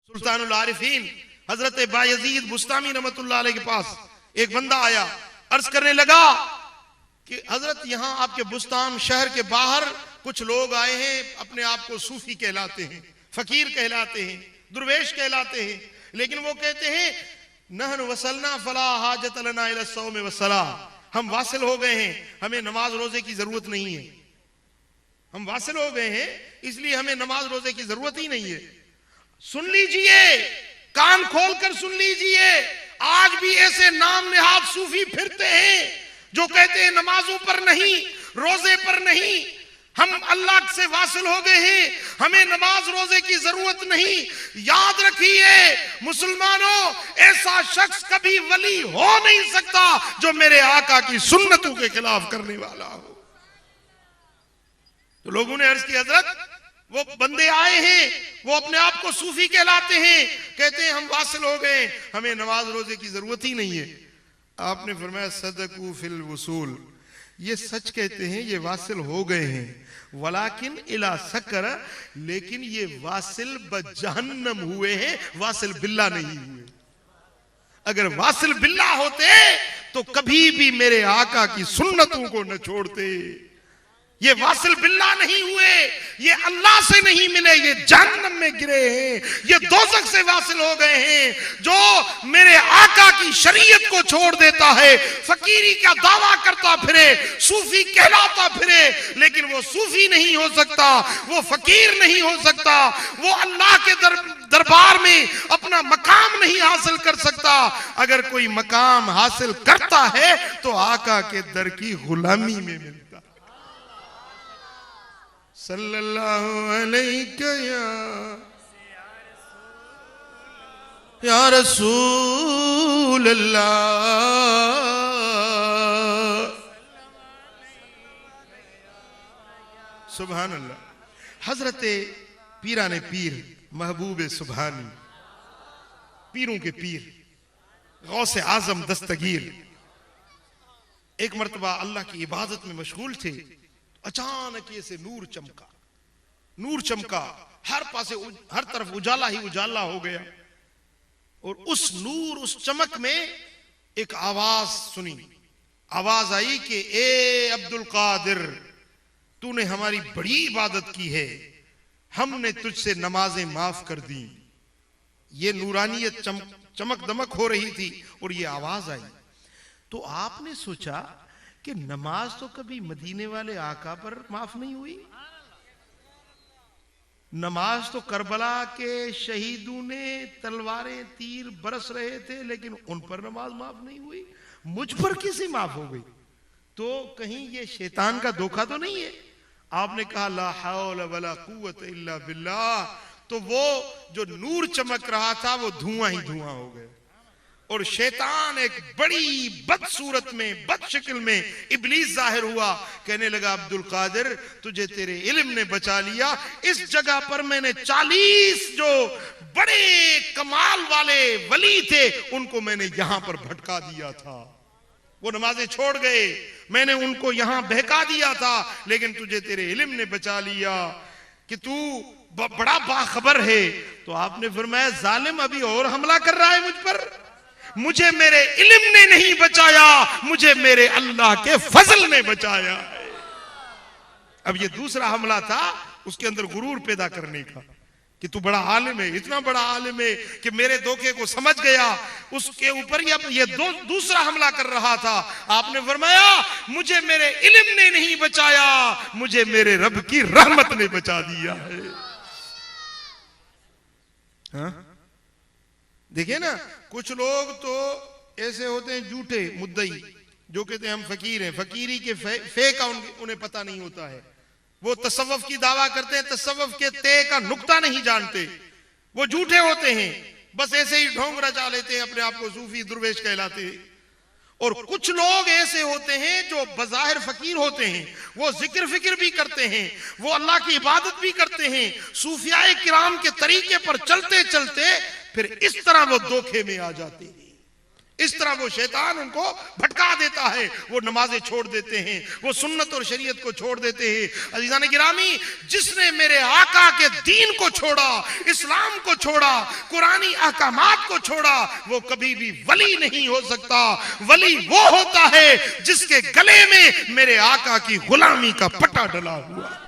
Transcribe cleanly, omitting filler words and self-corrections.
सुल्तानुल आरिफीन हजरत बायजीद बुस्तामी रहमतुल्लाह अलैह के पास एक बंदा आया, अर्ज करने लगा कि हजरत यहाँ आपके बुस्तान शहर के बाहर कुछ लोग आए हैं, अपने आप को सूफी कहलाते हैं, फकीर कहलाते हैं, दुर्वेश कहलाते हैं, लेकिन वो कहते हैं नहन वसलना फला हाजत लना इला सौम वसला, हम वासिल हो गए हैं, हमें नमाज रोजे की जरूरत नहीं है। हम वासिल हो गए हैं इसलिए हमें नमाज रोजे की जरूरत ही नहीं है। सुन लीजिए, कान खोलकर सुन लीजिए, आज भी ऐसे नाम नेहाद सूफी फिरते हैं जो कहते हैं नमाजों पर नहीं, रोजे पर नहीं, हम अल्लाह से वासिल हो गए हैं, हमें नमाज रोजे की जरूरत नहीं। याद रखिए मुसलमानों, ऐसा शख्स कभी वली हो नहीं सकता जो मेरे आका की सुन्नतों के खिलाफ करने वाला हो। तो लोगों ने अर्ज की हजरत वो बंदे आए हैं, वो अपने आप को सूफी कहलाते हैं, कहते हैं हम वासिल हो गए, हमें नमाज रोजे की जरूरत ही नहीं है। आपने फरमाया सदकू फिल वसूल, ये सच कहते हैं, ये वासिल हो गए हैं, वलाकिन इला सकर, लेकिन ये वासिल बजहन्नम हुए हैं, वासिल बिल्ला नहीं हुए। अगर वासिल बिल्ला होते तो कभी भी मेरे आका की सुन्नतों को न छोड़ते। ये वासिल बिल्ला नहीं हुए, ये अल्लाह से नहीं मिले, ये जहन्नम में गिरे हैं, ये दोज़ख से वासिल हो गए हैं। जो मेरे आका की शरीयत को छोड़ देता है, फकीरी का दावा करता फिरे, सूफी कहलाता फिरे, लेकिन वो सूफी नहीं हो सकता, वो फकीर नहीं हो सकता, वो अल्लाह के दरबार में अपना मकाम नहीं हासिल कर सकता। अगर कोई मकाम हासिल करता है तो आका के दर की गुलामी में मिलता। सल्लल्लाहु अलैहि या रसूल अल्लाह। सुभान अल्लाह। हजरत पीराने पीर महबूब सुभानी, पीरों के पीर गौसे आजम दस्तगीर, एक मर्तबा अल्लाह की इबादत में मशगूल थे, अचानक ये से नूर चमका, नूर चमका, हर पासे हर तरफ उजाला ही उजाला हो गया। और उस नूर, उस चमक में एक आवाज सुनी, आवाज आई कि ए अब्दुल कादिर, तूने हमारी बड़ी इबादत की है, हमने तुझसे नमाजें माफ कर दी। ये नूरानियत चमक दमक हो रही थी और ये आवाज आई। तो आपने सोचा कि नमाज तो कभी मदीने वाले आका पर माफ नहीं हुई, नमाज तो करबला के शहीदों ने तलवारें तीर बरस रहे थे लेकिन उन पर नमाज माफ नहीं हुई, मुझ पर कैसे माफ हो गई? तो कहीं ये शैतान का धोखा तो नहीं है? आपने कहा ला हौल वला कुव्वत इल्ला बिल्लाह। तो वो जो नूर चमक रहा था वो धुआं ही धुआं हो गया और शैतान एक बड़ी बदसूरत में, बद शक्ल में इब्लीस जाहिर हुआ। कहने लगा अब्दुल कादिर, तुझे तेरे इल्म ने बचा लिया, इस जगह पर मैंने 40 जो बड़े कमाल वाले वली थे उनको मैंने यहां पर भटका दिया था, वो नमाजें छोड़ गए, मैंने उनको यहां बहका दिया था, लेकिन तुझे तेरे इल्म ने बचा लिया कि तू बड़ा बाखबर है। तो आपने फरमाया जालिम अभी और हमला कर रहा है मुझ पर, मुझे मेरे इल्म ने नहीं बचाया, मुझे मेरे अल्लाह के फजल ने बचाया है। अब ये दूसरा हमला था उसके अंदर गुरूर पैदा करने का कि तू बड़ा आलिम है, इतना बड़ा आलिम है कि मेरे धोखे को समझ गया, उसके ऊपर ये दूसरा हमला कर रहा था। आपने फरमाया मुझे मेरे इल्म ने नहीं बचाया, मुझे मेरे रब की रहमत ने बचा दिया है। हाँ? देखिए ना, कुछ लोग तो ऐसे होते हैं झूठे मुद्दई जो कहते हैं हम फकीर हैं, फकीरी के फे का उन्हें पता नहीं होता है, वो तसव्वुफ की दावा करते हैं, तसव्वुफ के ते का नुक्ता नहीं जानते, वो झूठे होते हैं, बस ऐसे ही ढोंग रचा लेते हैं, अपने आप को सूफी दुर्वेश कहलाते हैं। और कुछ लोग ऐसे होते हैं जो बज़ाहिर फकीर होते हैं, वो जिक्र फिक्र भी करते हैं, वो अल्लाह की इबादत भी करते हैं, सूफियाए किराम के तरीके पर चलते चलते फिर इस तरह वो धोखे में आ जाते हैं। इस तरह वो शैतान उनको भटका देता है, वो नमाजें छोड़ देते हैं, वो सुन्नत और शरीयत को छोड़ देते हैं। अजीजान गिरामी, जिसने मेरे आका के दीन को छोड़ा, इस्लाम को छोड़ा, कुरानी अहकामात को छोड़ा, वो कभी भी वली नहीं हो सकता। वली वो होता है जिसके गले में मेरे आका की गुलामी का पट्टा डला हुआ।